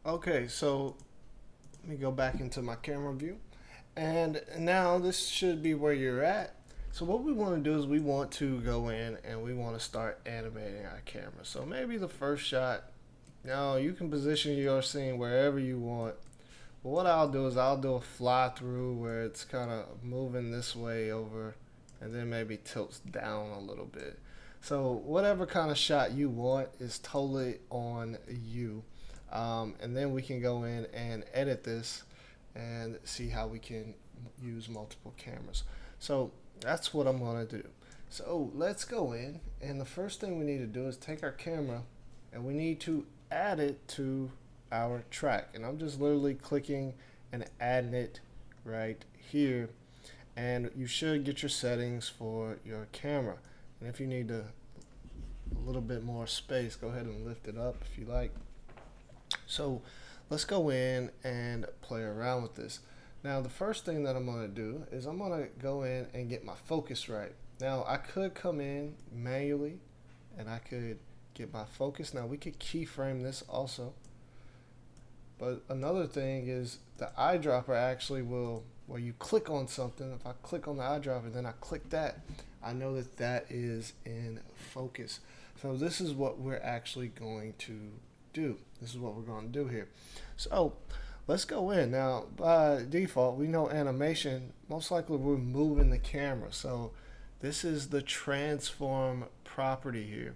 Okay, so let me go back into my camera view. And now this should be where you're at. So what we want to do is we want to go in and we want to start animating our camera. So maybe the first shot, now you can position your scene wherever you want. But what I'll do is I'll do a fly through where it's kind of moving this way over and then maybe tilts down a little bit. So whatever kind of shot you want is totally on you. And then we can go in and edit this and see how we can use multiple cameras. So that's what I'm going to do. So let's go in, and the first thing we need to do is take our camera and we need to add it to our track. And I'm just literally clicking and adding it right here. And you should get your settings for your camera. And if you need a little bit more space, go ahead and lift it up if you like. So let's go in and play around with this. Now the first thing that I'm going to do is I'm going to go in and get my focus right. Now I could come in manually and I could get my focus. Now we could keyframe this also. But another thing is the eyedropper actually will, where you click on something, if I click on the eyedropper then I click that, I know that that is in focus. So this is what we're actually going to do. This is what we're going to do here. So let's go in. Now by default we know animation, most likely we're moving the camera. So this is the transform property here.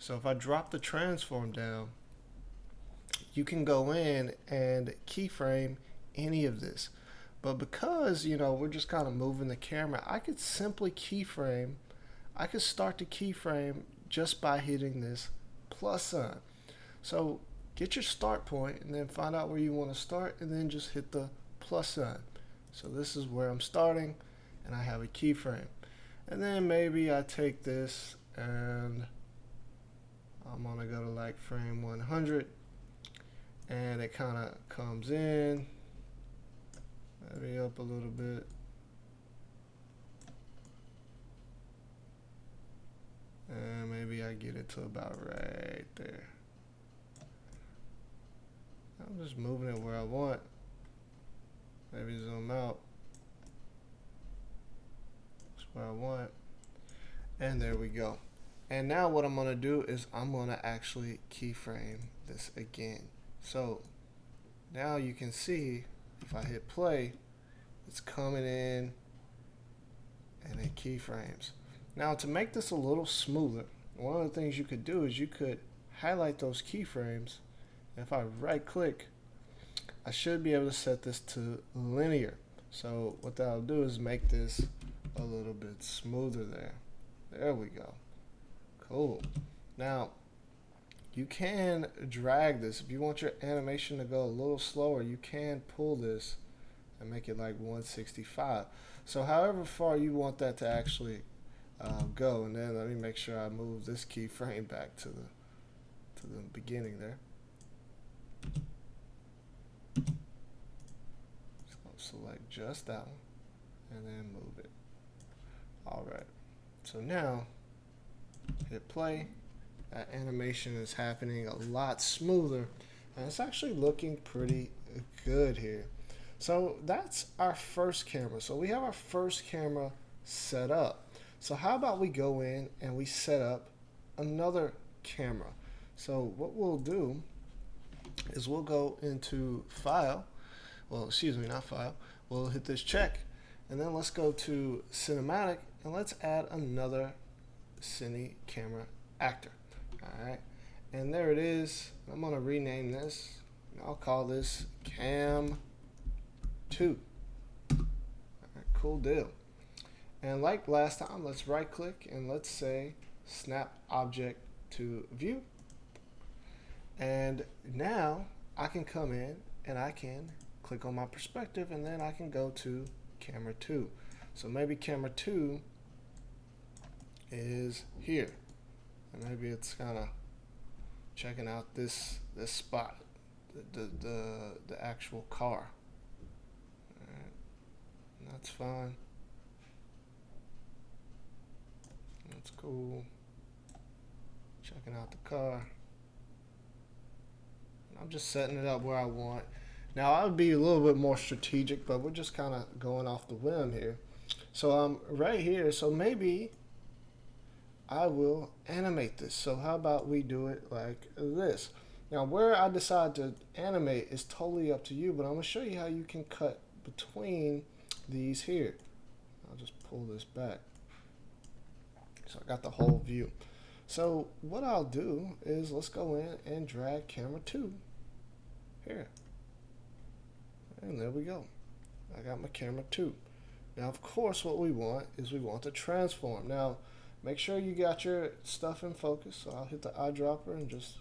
So if I drop the transform down, you can go in and keyframe any of this. But because, we're just kind of moving the camera, I could simply keyframe. I could start to keyframe just by hitting this plus sign. So get your start point and then find out where you want to start and then just hit the plus sign. So this is where I'm starting and I have a keyframe. And then maybe I take this and I'm going to go to like frame 100 and it kind of comes in, maybe up a little bit. And maybe I get it to about right there. I'm just moving it where I want. Maybe zoom out. That's where I want. And there we go. And now what I'm going to do is I'm going to actually keyframe this again. So now you can see if I hit play, it's coming in and it keyframes. Now to make this a little smoother, one of the things you could do is you could highlight those keyframes. And if I right click, I should be able to set this to linear. So what that'll do is make this a little bit smoother there. There we go. Cool. Now you can drag this. If you want your animation to go a little slower, you can pull this and make it like 165. So however far you want that to actually go, and then let me make sure I move this keyframe back to the beginning there. So select just that one and then move it. All right. So now hit play. That animation is happening a lot smoother and it's actually looking pretty good here. So that's our first camera. So we have our first camera set up. So how about we go in and we set up another camera. So what we'll do is we'll go into file, well excuse me, not file, we'll hit this check and then let's go to cinematic and let's add another cine camera actor. Alright, and there it is. I'm going to rename this. I'll call this Cam 2. Alright, cool deal. And like last time, let's right click and let's say snap object to view. And now I can come in and I can click on my perspective and then I can go to camera 2. So maybe camera 2 is here. And maybe it's kind of checking out this spot, the actual car. All right. That's fine. That's cool. Checking out the car. I'm just setting it up where I want. Now I would be a little bit more strategic, but we're just kind of going off the whim here. So I'm right here. So maybe I will animate this. So how about we do it like this? Now where I decide to animate is totally up to you, but I'm going to show you how you can cut between these here. I'll just pull this back. So I got the whole view. So what I'll do is let's go in and drag camera 2 here. And there we go. I got my camera 2. Now of course what we want is we want to transform. Now make sure you got your stuff in focus. So I'll hit the eyedropper and just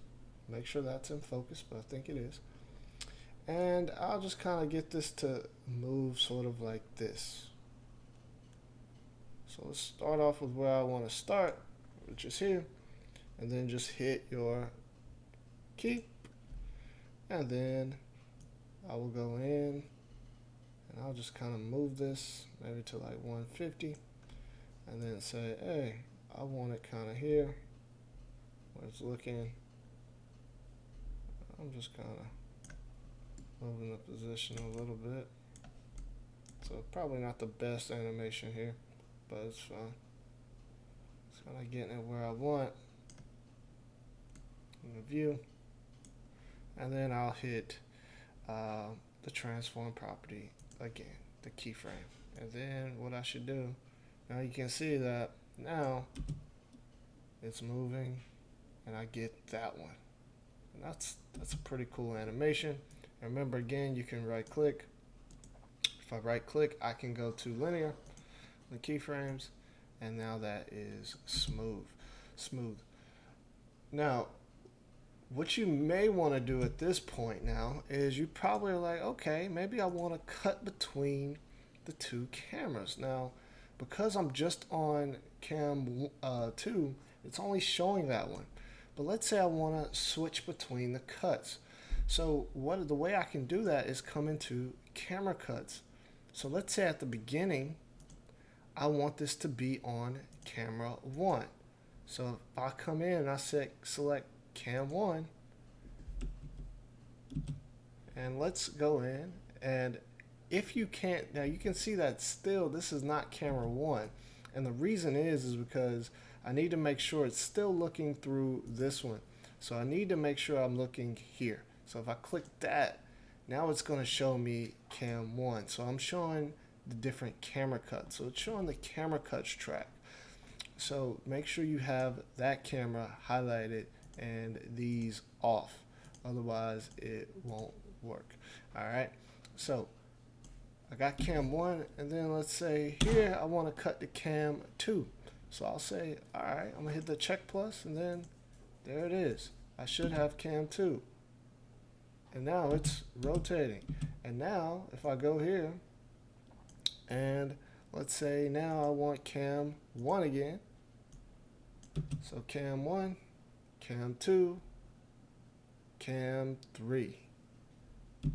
make sure that's in focus, but I think it is. And I'll just kind of get this to move sort of like this. So let's start off with where I want to start, which is here. And then just hit your keep. And then I will go in and I'll just kind of move this maybe to like 150. And then say, hey, I want it kind of here where it's looking. I'm just kind of moving the position a little bit. So probably not the best animation here, but it's fine. It's kind of getting it where I want in the view. And then I'll hit the transform property again, the keyframe. And then what I should do, now you can see that now it's moving and I get that one. And that's a pretty cool animation. And remember again, you can right click. If I right click, I can go to linear, the keyframes, and now that is smooth. Now, what you may want to do at this point now is you probably are like, okay, maybe I want to cut between the two cameras. Now, because I'm just on cam 2, it's only showing that one. But let's say I want to switch between the cuts. So the way I can do that is come into camera cuts. So let's say at the beginning, I want this to be on camera 1. So if I come in and I select cam 1, and let's go in, and if you can't, now you can see that still this is not camera 1, and the reason is because I need to make sure it's still looking through this one. So I need to make sure I'm looking here. So if I click that, now it's going to show me cam 1. So I'm showing the different camera cuts. So it's showing the camera cuts track. So make sure you have that camera highlighted and these off. Otherwise it won't work. All right. So I got cam 1, and then let's say here I want to cut to cam 2. So I'll say, all right, I'm going to hit the check plus, and then there it is. I should have cam 2. And now it's rotating. And now if I go here, and let's say now I want cam 1 again. So cam 1, cam 2, cam 3. All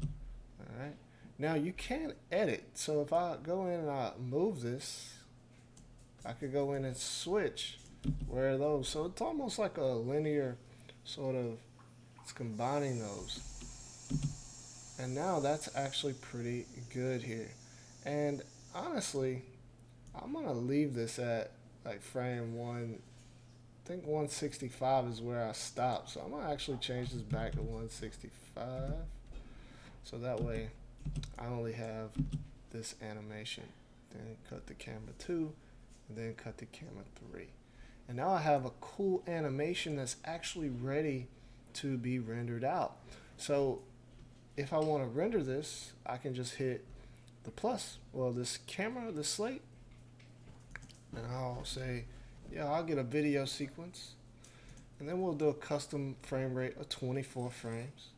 right. Now you can edit. So if I go in and I move this, I could go in and switch where those. So it's almost like a linear sort of, it's combining those. And now that's actually pretty good here. And honestly, I'm going to leave this at like frame 1. I think 165 is where I stopped. So I'm going to actually change this back to 165. So that way I only have this animation. Then cut to camera 2. And then cut to camera 3. And now I have a cool animation that's actually ready to be rendered out. So if I want to render this, I can just hit the plus, well, this camera, this slate, and I'll say, yeah, I'll get a video sequence, and then we'll do a custom frame rate of 24 frames.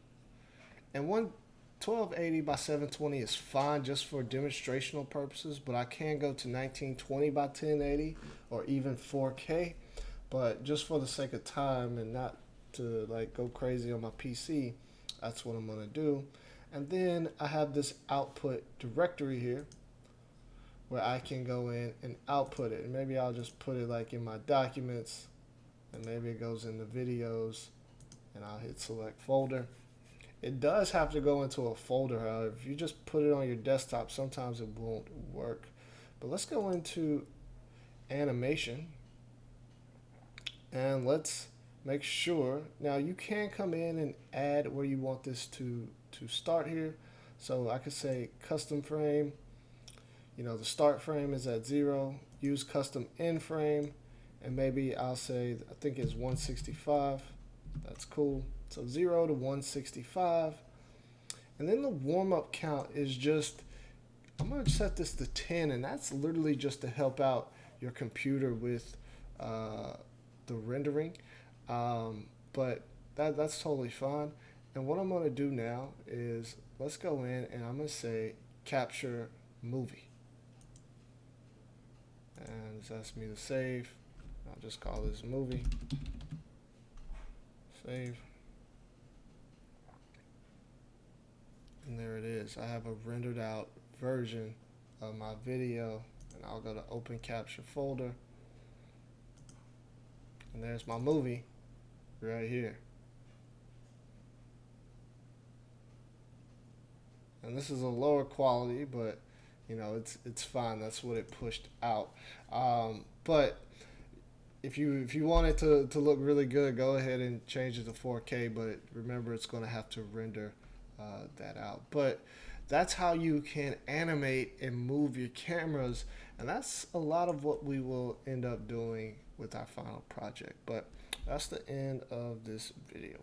And 1280 by 720 is fine just for demonstrational purposes, but I can go to 1920 by 1080 or even 4K. But just for the sake of time and not to like go crazy on my PC, that's what I'm gonna do. And then I have this output directory here where I can go in and output it. And maybe I'll just put it like in my documents, and maybe it goes in the videos, and I'll hit select folder. It does have to go into a folder. However, if you just put it on your desktop, sometimes it won't work. But let's go into animation and let's make sure. Now you can come in and add where you want this to start here. So I could say custom frame. You know, the start frame is at 0. Use custom end frame, and maybe I'll say I think it's 165. That's cool. So 0 to 165. And then the warm up count is just, I'm going to set this to 10, and that's literally just to help out your computer with the rendering. But that's totally fine. And what I'm going to do now is let's go in and I'm going to say capture movie. And it's asking me to save. I'll just call this movie. Save. And there it is. I have a rendered out version of my video, and I'll go to open capture folder, and there's my movie right here. And this is a lower quality, but you know it's fine. That's what it pushed out. But if you want it to look really good, go ahead and change it to 4K. But remember, it's going to have to render that out. But that's how you can animate and move your cameras, and that's a lot of what we will end up doing with our final project. But that's the end of this video.